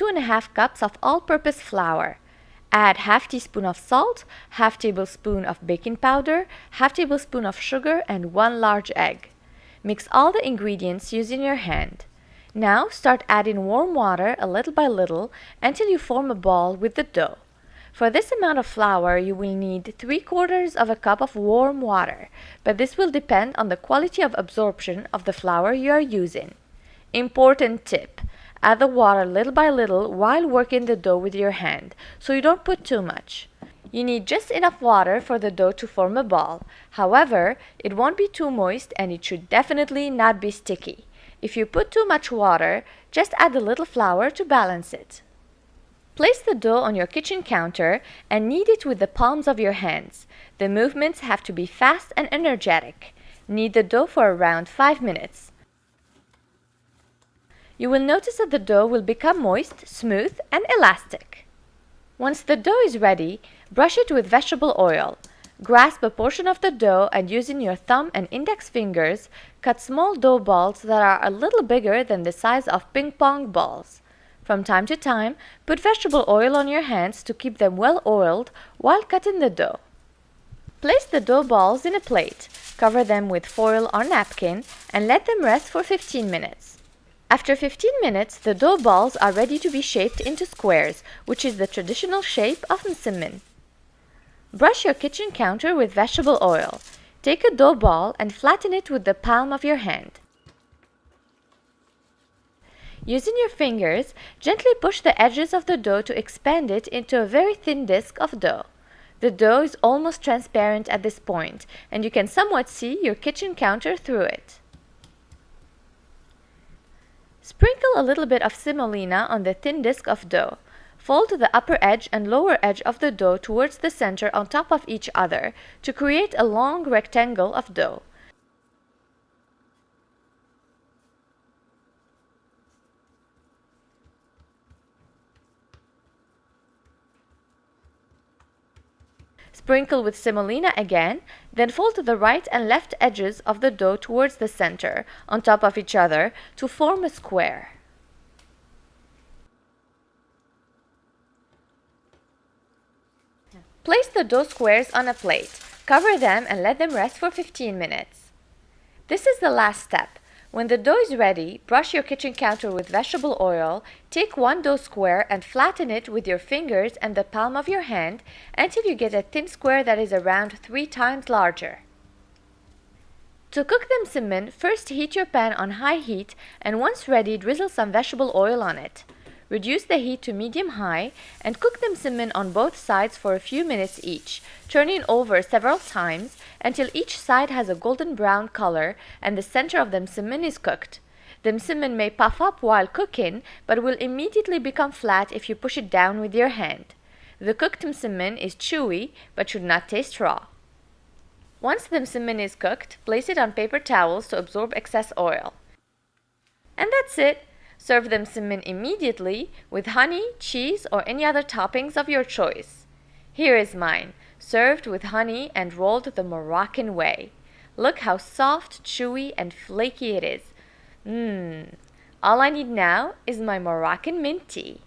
2½ cups of all-purpose flour. Add ½ teaspoon of salt, ½ tablespoon of baking powder, ½ tablespoon of sugar, and 1 large egg. Mix all the ingredients using your hand. Now start adding warm water little by little until you form a ball with the dough. For this amount of flour, you will need 3/4 of a cup of warm water, but this will depend on the quality of absorption of the flour you are using. Important tip: add the water little by little while working the dough with your hand, so you don't put too much. You need just enough water for the dough to form a ball. However, it won't be too moist and it should definitely not be sticky. If you put too much water, just add a little flour to balance it. Place the dough on your kitchen counter and knead it with the palms of your hands. The movements have to be fast and energetic. Knead the dough for around 5 minutes. You will notice that the dough will become moist, smooth, and elastic. Once the dough is ready, brush it with vegetable oil. Grasp a portion of the dough and using your thumb and index fingers, cut small dough balls that are a little bigger than the size of ping pong balls. From time to time, put vegetable oil on your hands to keep them well oiled while cutting the dough. Place the dough balls in a plate, cover them with foil or napkin, and let them rest for 15 minutes. After 15 minutes, the dough balls are ready to be shaped into squares, which is the traditional shape of msemmen. Brush your kitchen counter with vegetable oil. Take a dough ball and flatten it with the palm of your hand. Using your fingers, gently push the edges of the dough to expand it into a very thin disc of dough. The dough is almost transparent at this point, and you can somewhat see your kitchen counter through it. Sprinkle a little bit of semolina on the thin disc of dough. Fold the upper edge and lower edge of the dough towards the center on top of each other to create a long rectangle of dough. Sprinkle with semolina again, then fold the right and left edges of the dough towards the center, on top of each other, to form a square. Place the dough squares on a plate, cover them and let them rest for 15 minutes. This is the last step. When the dough is ready, brush your kitchen counter with vegetable oil, take one dough square and flatten it with your fingers and the palm of your hand until you get a thin square that is around 3 times larger. To cook the msemmen, first heat your pan on high heat and once ready, drizzle some vegetable oil on it. Reduce the heat to medium-high and cook the msemmen on both sides for a few minutes each, turning over several times until each side has a golden brown color and the center of the msemmen is cooked. The msemmen may puff up while cooking, but will immediately become flat if you push it down with your hand. The cooked msemmen is chewy but should not taste raw. Once the msemmen is cooked, place it on paper towels to absorb excess oil. And that's it! Serve the msemmen immediately with honey, cheese, or any other toppings of your choice. Here is mine, served with honey and rolled the Moroccan way. Look how soft, chewy, and flaky it is. All I need now is my Moroccan mint tea.